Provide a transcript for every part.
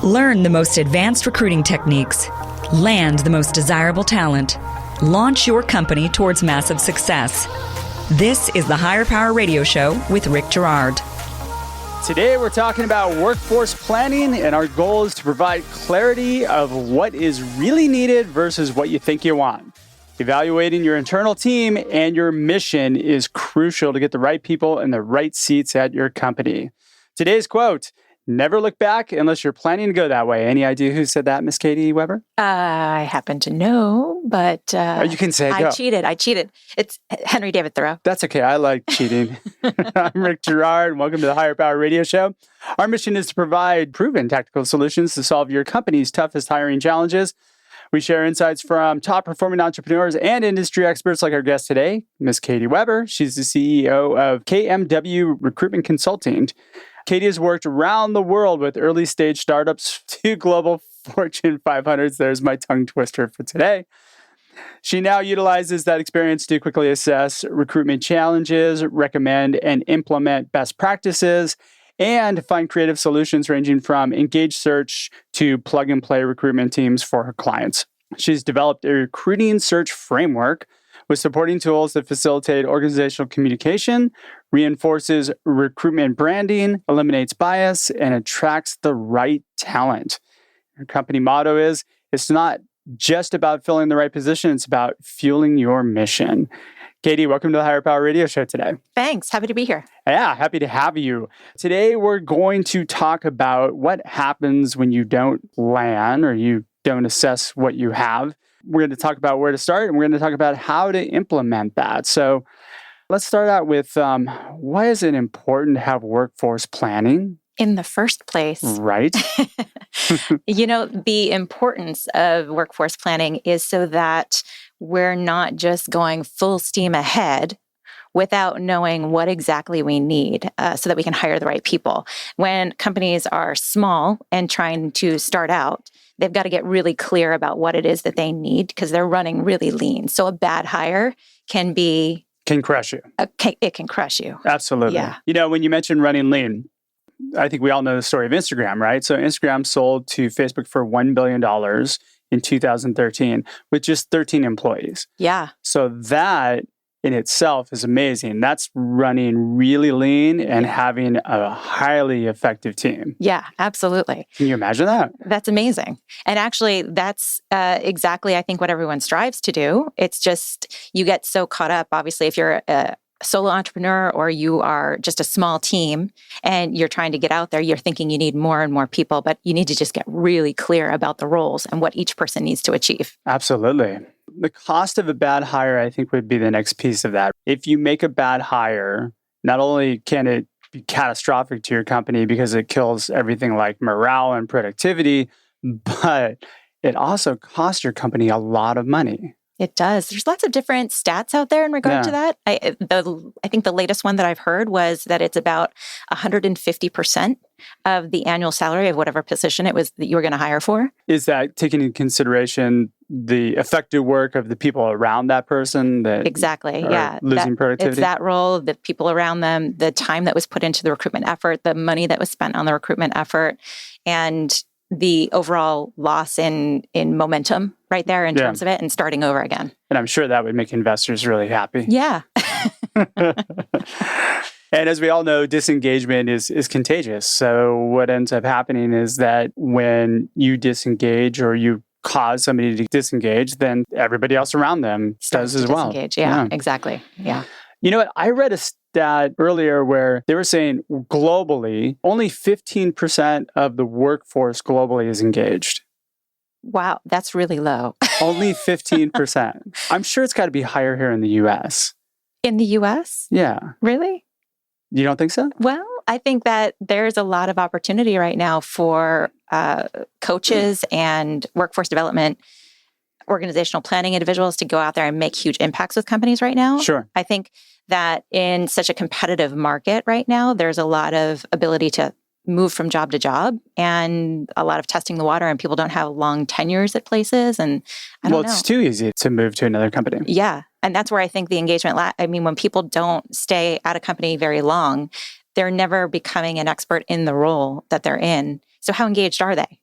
Learn the most advanced recruiting techniques. Land the most desirable talent. Launch your company towards massive success. This is the Higher Power Radio Show with Rick Girard. Today we're talking about workforce planning, and our goal is to provide clarity of what is really needed versus what you think you want. Evaluating your internal team and your mission is crucial to get the right people in the right seats at your company. Today's quote: never look back unless you're planning to go that way. Any idea who said that, Miss Katie Weber? I happen to know, but you can say it. I cheated. It's Henry David Thoreau. That's okay. I like cheating. I'm Rick Girard, and welcome to the Higher Power Radio Show. Our mission is to provide proven tactical solutions to solve your company's toughest hiring challenges. We share insights from top-performing entrepreneurs and industry experts like our guest today, Miss Katie Weber. She's the CEO of KMW Recruitment Consulting. Katie has worked around the world with early-stage startups to global Fortune 500s. There's my tongue twister for today. She now utilizes that experience to quickly assess recruitment challenges, recommend and implement best practices, and find creative solutions ranging from engaged search to plug-and-play recruitment teams for her clients. She's developed a recruiting search framework with supporting tools that facilitate organizational communication, reinforces recruitment branding, eliminates bias, and attracts the right talent. Her company motto is, it's not just about filling the right position, it's about fueling your mission. Katie, welcome to the Higher Power Radio Show today. Thanks. Happy to be here. Yeah, happy to have you. Today, we're going to talk about what happens when you don't plan or you don't assess what you have. We're going to talk about where to start, and we're going to talk about how to implement that. So let's start out with why is it important to have workforce planning? In the first place. Right. The importance of workforce planning is so that we're not just going full steam ahead without knowing what exactly we need so that we can hire the right people. When companies are small and trying to start out, they've got to get really clear about what it is that they need because they're running really lean. So a bad hire can crush you. It can crush you. Absolutely. Yeah. When you mentioned running lean, I think we all know the story of Instagram, right? So Instagram sold to Facebook for $1 billion in 2013 with just 13 employees. Yeah. So that in itself is amazing. That's running really lean and having a highly effective team. Yeah, absolutely. Can you imagine that? That's amazing. And actually, that's exactly, I think, what everyone strives to do. It's just you get so caught up, obviously, if you're a solo entrepreneur or you are just a small team and you're trying to get out there, you're thinking you need more and more people, but you need to just get really clear about the roles and what each person needs to achieve. Absolutely. The cost of a bad hire, I think, would be the next piece of that. If you make a bad hire, not only can it be catastrophic to your company because it kills everything like morale and productivity, but it also costs your company a lot of money. It does. There's lots of different stats out there in regard to that. I think the latest one that I've heard was that it's about 150% of the annual salary of whatever position it was that you were going to hire for. Is that taking into consideration the effective work of the people around that person that exactly, losing productivity? It's that role, the people around them, the time that was put into the recruitment effort, the money that was spent on the recruitment effort, and the overall loss in momentum right there in terms of it and starting over again. And I'm sure that would make investors really happy. Yeah. And as we all know, disengagement is contagious. So what ends up happening is that when you disengage or you cause somebody to disengage, then everybody else around them does as well. Disengage. Yeah, exactly. Yeah. You know what? I read a stat earlier where they were saying globally, only 15% of the workforce globally is engaged. Wow, that's really low. Only 15%. I'm sure it's got to be higher here in the U.S. In the U.S.? Yeah. Really? You don't think so? Well, I think that there's a lot of opportunity right now for coaches and workforce development, organizational planning individuals to go out there and make huge impacts with companies right now. Sure. I think that in such a competitive market right now, there's a lot of ability to move from job to job and a lot of testing the water, and people don't have long tenures at places. And I don't know. It's too easy to move to another company. Yeah. And that's where I think the engagement, when people don't stay at a company very long, they're never becoming an expert in the role that they're in. So how engaged are they?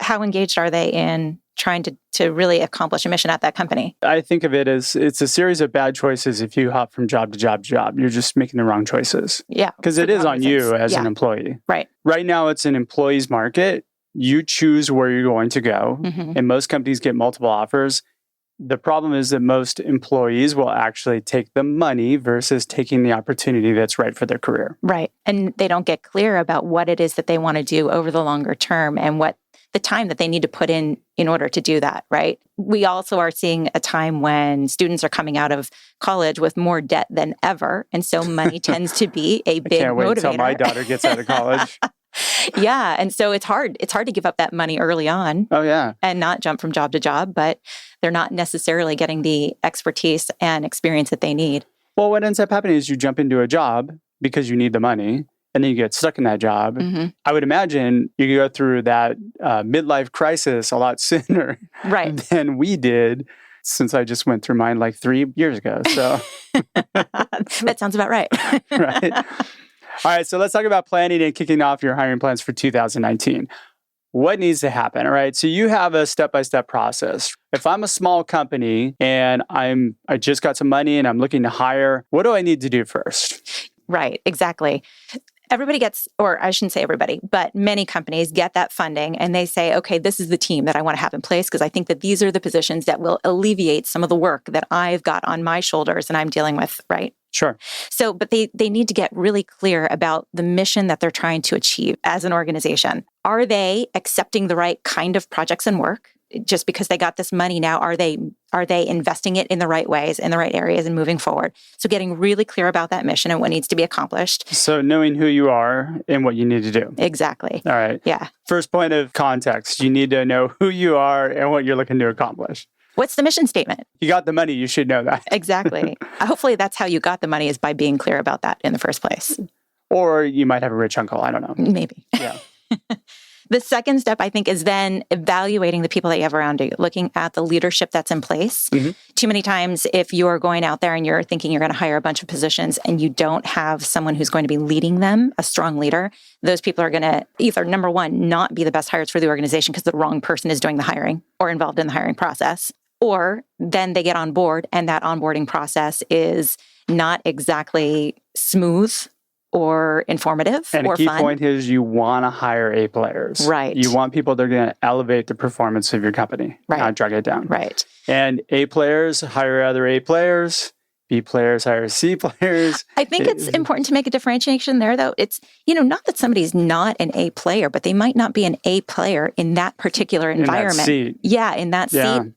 How engaged are they in trying to really accomplish a mission at that company? I think of it as it's a series of bad choices if you hop from job to job to job. You're just making the wrong choices. Yeah. Because it is on you as an employee. Right. Right now, it's an employee's market. You choose where you're going to go. And most companies get multiple offers. The problem is that most employees will actually take the money versus taking the opportunity that's right for their career. Right. And they don't get clear about what it is that they want to do over the longer term and what the time that they need to put in order to do that, right? We also are seeing a time when students are coming out of college with more debt than ever. And so money tends to be a big motivator. I can't wait until my daughter gets out of college. Yeah. And so it's hard. It's hard to give up that money early on. Oh, yeah. And not jump from job to job, but they're not necessarily getting the expertise and experience that they need. Well, what ends up happening is you jump into a job because you need the money, and then you get stuck in that job. I would imagine you could go through that midlife crisis a lot sooner than we did, since I just went through mine like 3 years ago. So that sounds about right. Right. All right, so let's talk about planning and kicking off your hiring plans for 2019. What needs to happen? All right, so you have a step-by-step process. If I'm a small company and I just got some money and I'm looking to hire, what do I need to do first? Right, exactly. Everybody gets, or I shouldn't say everybody, but many companies get that funding and they say, okay, this is the team that I want to have in place because I think that these are the positions that will alleviate some of the work that I've got on my shoulders and I'm dealing with, right? Sure. So, but they need to get really clear about the mission that they're trying to achieve as an organization. Are they accepting the right kind of projects and work? Just because they got this money now, are they investing it in the right ways, in the right areas, and moving forward? So getting really clear about that mission and what needs to be accomplished. So knowing who you are and what you need to do. Exactly. All right. Yeah. First point of context, you need to know who you are and what you're looking to accomplish. What's the mission statement? You got the money, you should know that. Exactly. Hopefully that's how you got the money, is by being clear about that in the first place. Or you might have a rich uncle, I don't know. Maybe. Yeah. The second step, I think, is then evaluating the people that you have around you, looking at the leadership that's in place. Too many times, if you're going out there and you're thinking you're going to hire a bunch of positions and you don't have someone who's going to be leading them, a strong leader, those people are going to either, number one, not be the best hires for the organization because the wrong person is doing the hiring or involved in the hiring process. Or then they get on board and that onboarding process is not exactly smooth or informative and or a key fun. point is you want to hire A players. Right. You want people that are going to elevate the performance of your company, not drag it down. Right. And A players hire other A players. B players hire C players. I think it's important to make a differentiation there, though. It's, not that somebody's not an A player, but they might not be an A player in that particular environment. In that seat. Yeah, in that seat,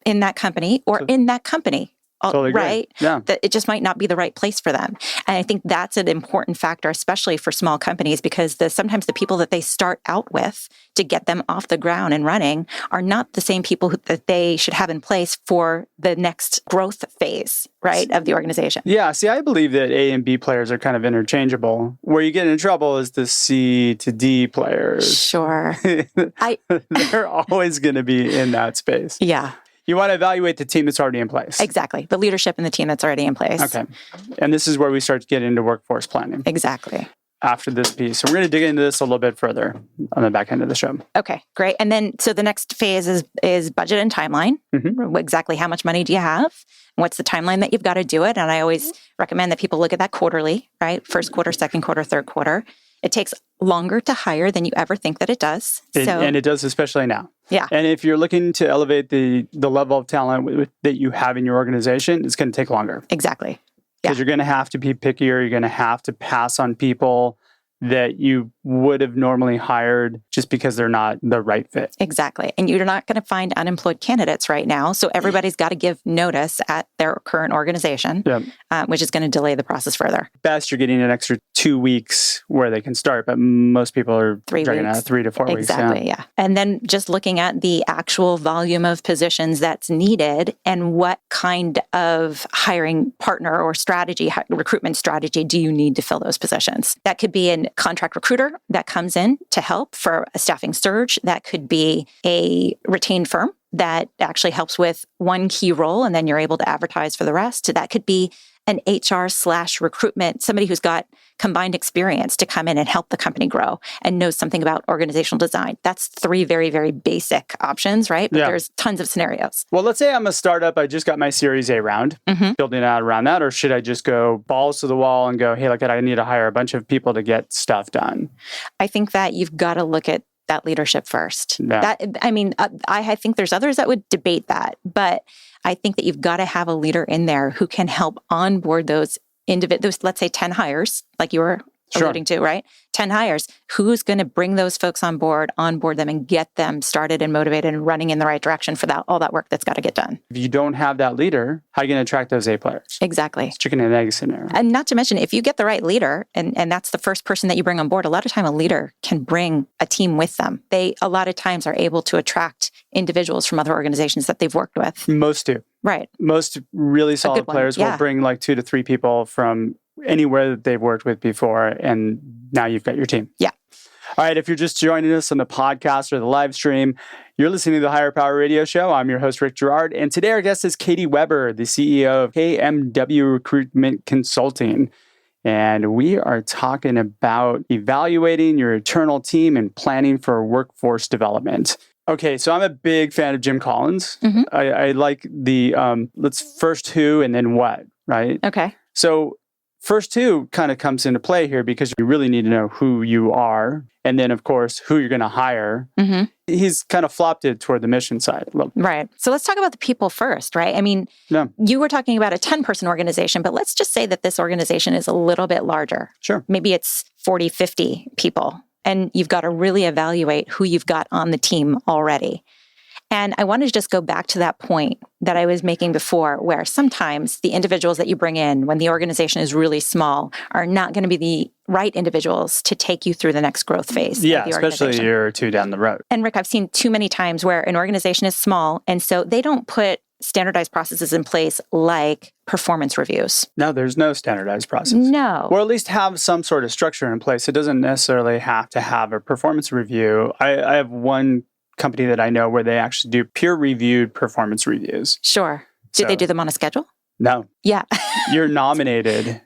in that company, or in that company. Totally right? Yeah. That it just might not be the right place for them. And I think that's an important factor, especially for small companies, because sometimes the people that they start out with to get them off the ground and running are not the same people that they should have in place for the next growth phase, right, of the organization. Yeah. See, I believe that A and B players are kind of interchangeable. Where you get in trouble is the C to D players. Sure. They're always going to be in that space. Yeah. You want to evaluate the team that's already in place. Exactly. The leadership and the team that's already in place. Okay. And this is where we start to get into workforce planning. Exactly. After this piece. So we're going to dig into this a little bit further on the back end of the show. Okay, great. And then, so the next phase is budget and timeline. Exactly how much money do you have? What's the timeline that you've got to do it? And I always recommend that people look at that quarterly, right? First quarter, second quarter, third quarter. It takes longer to hire than you ever think that it does. And it does, especially now. Yeah. And if you're looking to elevate the level of talent that you have in your organization, it's going to take longer. Exactly. Because you're going to have to be pickier. You're going to have to pass on people that you would have normally hired just because they're not the right fit. Exactly. And you're not going to find unemployed candidates right now. So everybody's got to give notice at their current organization, which is going to delay the process further. Best, you're getting an extra 2 weeks where they can start, but most people are 3 dragging weeks. out 3 to 4 weeks. Exactly, yeah. And then just looking at the actual volume of positions that's needed and what kind of hiring partner or strategy, recruitment strategy do you need to fill those positions? That could be an contract recruiter that comes in to help for a staffing surge. That could be a retained firm that actually helps with one key role and then you're able to advertise for the rest. That could be an HR/recruitment, somebody who's got combined experience to come in and help the company grow and knows something about organizational design. That's 3 very, very basic options, right? But there's tons of scenarios. Well, let's say I'm a startup. I just got my Series A round, building out around that. Or should I just go balls to the wall and go, hey, look, I need to hire a bunch of people to get stuff done? I think that you've got to look at that leadership first. Yeah. I think there's others that would debate that, but I think that you've got to have a leader in there who can help onboard those let's say 10 hires, like you were alluding to, right? 10 hires. Who's going to bring those folks onboard them and get them started and motivated and running in the right direction for all that work that's got to get done? If you don't have that leader, how are you going to attract those A players? Exactly. It's chicken and egg scenario. And not to mention, if you get the right leader, and that's the first person that you bring on board, a lot of time a leader can bring a team with them. They, a lot of times, are able to attract individuals from other organizations that they've worked with. Most do. Right. Most really solid players will bring like 2 to 3 people from anywhere that they've worked with before, and now you've got your team. Yeah. All right, if you're just joining us on the podcast or the live stream, you're listening to the Higher Power Radio Show. I'm your host, Rick Girard, and today our guest is Katie Weber, the CEO of KMW Recruitment Consulting. And we are talking about evaluating your internal team and planning for workforce development. Okay, so I'm a big fan of Jim Collins. I like the let's first who and then what, right? Okay. So first who kind of comes into play here because you really need to know who you are. And then, of course, who you're going to hire. He's kind of flopped it toward the mission side a little. Right. So let's talk about the people first, right? I mean, you were talking about a 10-person organization, but let's just say that this organization is a little bit larger. Sure. Maybe it's 40, 50 people. And you've got to really evaluate who you've got on the team already. And I want to just go back to that point that I was making before, where sometimes the individuals that you bring in when the organization is really small are not going to be the right individuals to take you through the next growth phase. Yeah, of the especially a year or two down the road. And Rick, I've seen too many times where an organization is small, and so they don't put standardized processes in place like performance reviews. No, there's no standardized process. No. Or at least have some sort of structure in place. It doesn't necessarily have to have a performance review. I have one company that I know where they actually do peer-reviewed performance reviews. Sure. Do they do them on a schedule? No. Yeah. You're nominated.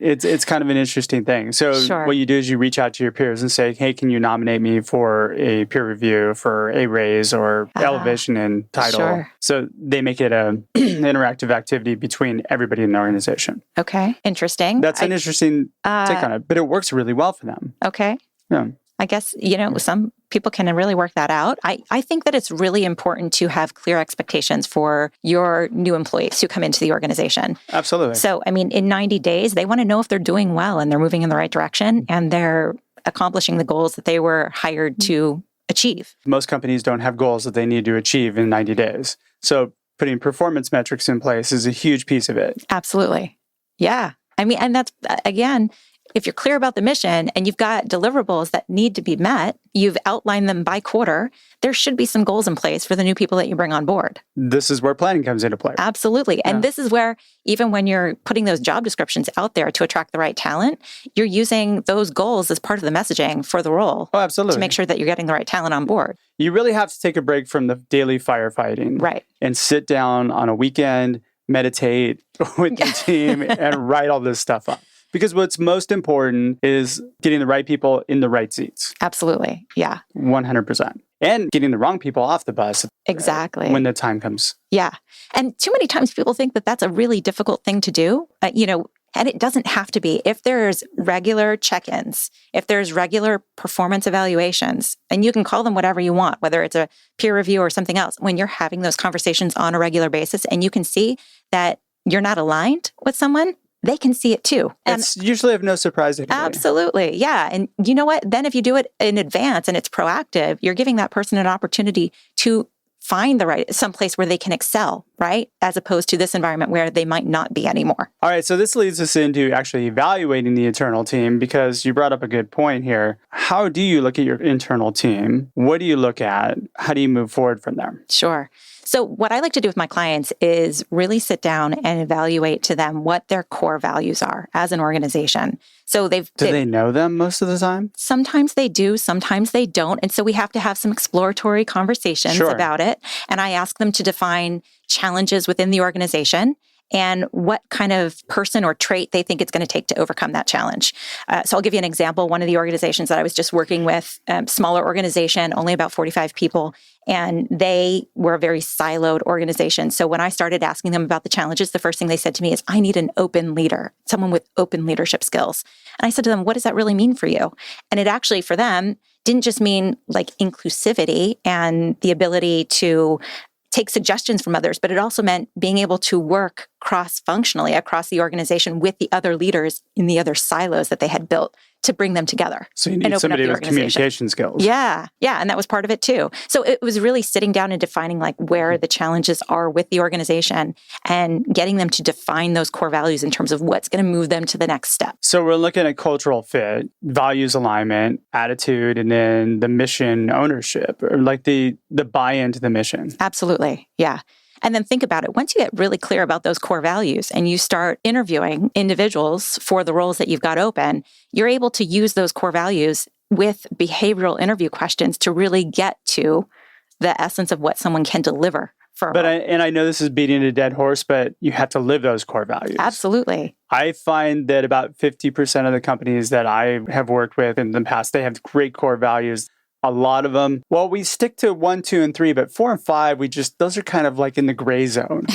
It's kind of an interesting thing. So what you do is you reach out to your peers and say, hey, can you nominate me for a peer review for a raise or elevation in title? Sure. So they make it an interactive activity between everybody in the organization. Okay. Interesting. That's an interesting take on it, but it works really well for them. Okay. Yeah. I guess, some people can really work that out. I think that it's really important to have clear expectations for your new employees who come into the organization. Absolutely. So, in 90 days, they want to know if they're doing well and they're moving in the right direction and they're accomplishing the goals that they were hired to achieve. Most companies don't have goals that they need to achieve in 90 days. So putting performance metrics in place is a huge piece of it. Absolutely. Yeah. And that's, again, if you're clear about the mission and you've got deliverables that need to be met, you've outlined them by quarter, there should be some goals in place for the new people that you bring on board. This is where planning comes into play. Absolutely. And this is where, even when you're putting those job descriptions out there to attract the right talent, you're using those goals as part of the messaging for the role. Oh, absolutely. To make sure that you're getting the right talent on board. You really have to take a break from the daily firefighting. Right. And sit down on a weekend, meditate with your team, and write all this stuff up. Because what's most important is getting the right people in the right seats. Absolutely. Yeah. 100%. And getting the wrong people off the bus. Exactly. When the time comes. Yeah. And too many times people think that that's a really difficult thing to do. And it doesn't have to be. If there's regular check-ins, if there's regular performance evaluations, and you can call them whatever you want, whether it's a peer review or something else, when you're having those conversations on a regular basis and you can see that you're not aligned with someone, they can see it too. And it's usually of no surprise to anybody. Absolutely. Yeah. And you know what? Then if you do it in advance and it's proactive, you're giving that person an opportunity to find someplace where they can excel, right? As opposed to this environment where they might not be anymore. All right. So this leads us into actually evaluating the internal team, because you brought up a good point here. How do you look at your internal team? What do you look at? How do you move forward from there? Sure. So what I like to do with my clients is really sit down and evaluate to them what their core values are as an organization. So do they know them most of the time? Sometimes they do, sometimes they don't. And so we have to have some exploratory conversations about it. And I ask them to define challenges within the organization and what kind of person or trait they think it's going to take to overcome that challenge. So I'll give you an example. One of the organizations that I was just working with, smaller organization, only about 45 people, and they were a very siloed organization. So when I started asking them about the challenges, the first thing they said to me is, I need an open leader, someone with open leadership skills. And I said to them, what does that really mean for you? And it actually, for them, didn't just mean like inclusivity and the ability to take suggestions from others, but it also meant being able to work cross-functionally across the organization with the other leaders in the other silos that they had built to bring them together. So you need somebody with communication skills. Yeah. And that was part of it too. So it was really sitting down and defining like where the challenges are with the organization and getting them to define those core values in terms of what's going to move them to the next step. So we're looking at cultural fit, values alignment, attitude, and then the mission ownership, or like the buy-in to the mission. Absolutely. Yeah. And then think about it. Once you get really clear about those core values and you start interviewing individuals for the roles that you've got open, you're able to use those core values with behavioral interview questions to really get to the essence of what someone can deliver for a role. I know this is beating a dead horse, but you have to live those core values. Absolutely. I find that about 50% of the companies that I have worked with in the past, they have great core values. A lot of them, well, we stick to 1, 2, and 3, but 4 and 5, those are kind of like in the gray zone.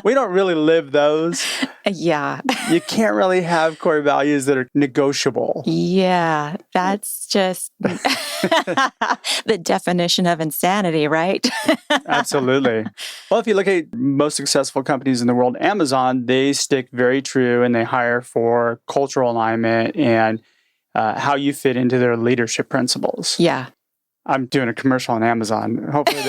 We don't really live those. Yeah. You can't really have core values that are negotiable. Yeah, that's just the definition of insanity, right? Absolutely. Well, if you look at most successful companies in the world, Amazon, they stick very true and they hire for cultural alignment and how you fit into their leadership principles. Yeah. I'm doing a commercial on Amazon. Hopefully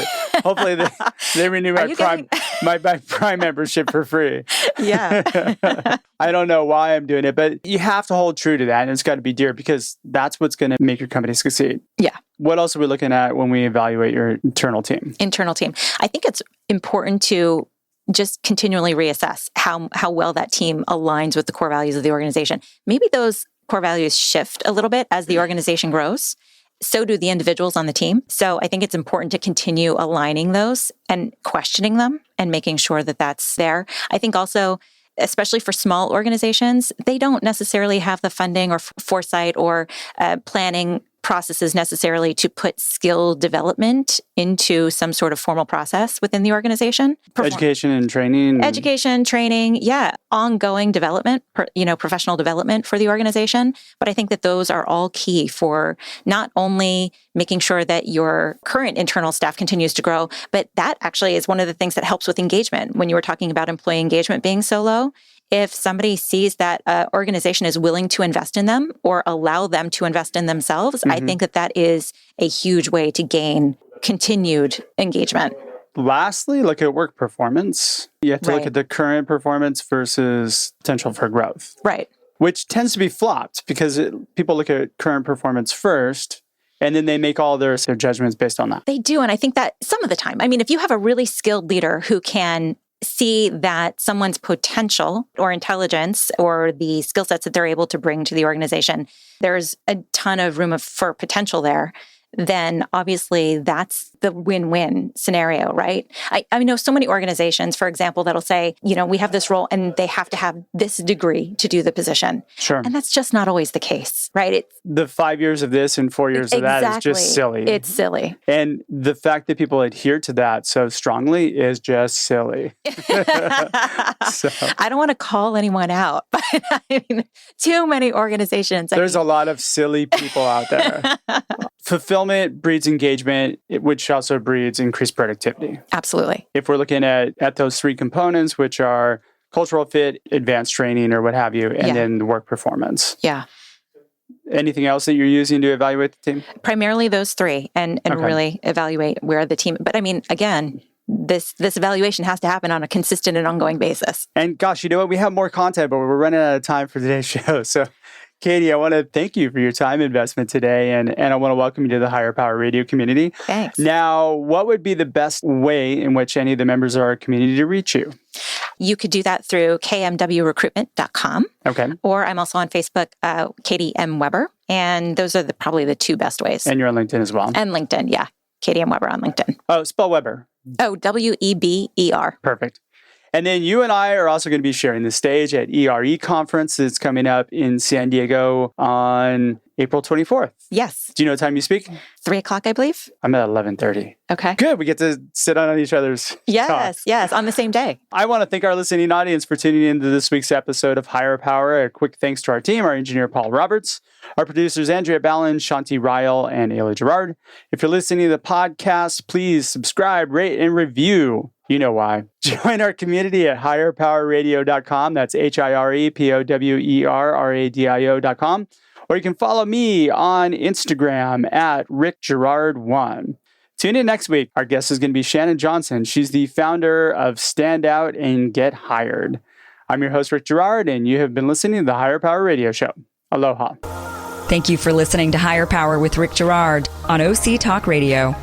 they renew my Prime membership for free. Yeah. I don't know why I'm doing it, but you have to hold true to that, and it's got to be dear because that's what's going to make your company succeed. Yeah. What else are we looking at when we evaluate your internal team? Internal team. I think it's important to just continually reassess how well that team aligns with the core values of the organization. Maybe those core values shift a little bit as the organization grows. So do the individuals on the team. So I think it's important to continue aligning those and questioning them and making sure that that's there. I think also, especially for small organizations, they don't necessarily have the funding or foresight or planning processes necessarily to put skill development into some sort of formal process within the organization. Education, training, yeah, ongoing development, professional development for the organization. But I think that those are all key for not only making sure that your current internal staff continues to grow, but that actually is one of the things that helps with engagement. When you were talking about employee engagement being so low, if somebody sees that an organization is willing to invest in them or allow them to invest in themselves, I think that is a huge way to gain continued engagement. Lastly, look at work performance. You have to look at the current performance versus potential for growth. Right. Which tends to be flopped because people look at current performance first and then they make all their judgments based on that. They do. And I think that some of the time, if you have a really skilled leader who can see that someone's potential or intelligence or the skill sets that they're able to bring to the organization, there's a ton of room for potential there, then obviously that's the win-win scenario, right? I know so many organizations, for example, that'll say, we have this role and they have to have this degree to do the position. Sure. And that's just not always the case, right? The 5 years of this and 4 years of that is just silly. It's silly. And the fact that people adhere to that so strongly is just silly. So. I don't want to call anyone out, but too many organizations. There's a lot of silly people out there. Fulfillment breeds engagement, which also breeds increased productivity. Absolutely. If we're looking at those 3 components, which are cultural fit, advanced training, or what have you, and then the work performance. Yeah. Anything else that you're using to evaluate the team? Primarily those 3 and really evaluate where the team, but again, this evaluation has to happen on a consistent and ongoing basis. And gosh, you know what? We have more content, but we're running out of time for today's show. So Katie, I want to thank you for your time investment today, and I want to welcome you to the Higher Power Radio community. Thanks. Now, what would be the best way in which any of the members of our community to reach you? You could do that through kmwrecruitment.com. Okay. Or I'm also on Facebook, Katie M. Weber, and those are probably the 2 best ways. And you're on LinkedIn as well. And LinkedIn, yeah. Katie M. Weber on LinkedIn. Oh, spell Weber. Oh, Weber. Perfect. And then you and I are also going to be sharing the stage at ERE Conference. It's coming up in San Diego on April 24th. Yes. Do you know what time you speak? 3:00, I believe. I'm at 11:30. Okay. Good. We get to sit on each other's talks. Yes, on the same day. I want to thank our listening audience for tuning into this week's episode of Higher Power. A quick thanks to our team, our engineer, Paul Roberts, our producers, Andrea Ballin, Shanti Ryle, and Ayla Gerard. If you're listening to the podcast, please subscribe, rate, and review. You know why. Join our community at higherpowerradio.com. That's HIREPOWERRADIO.com. Or you can follow me on Instagram at RickGerard1. Tune in next week. Our guest is going to be Shannon Johnson. She's the founder of Stand Out and Get Hired. I'm your host, Rick Gerard, and you have been listening to the Higher Power Radio Show. Aloha. Thank you for listening to Higher Power with Rick Gerard on OC Talk Radio.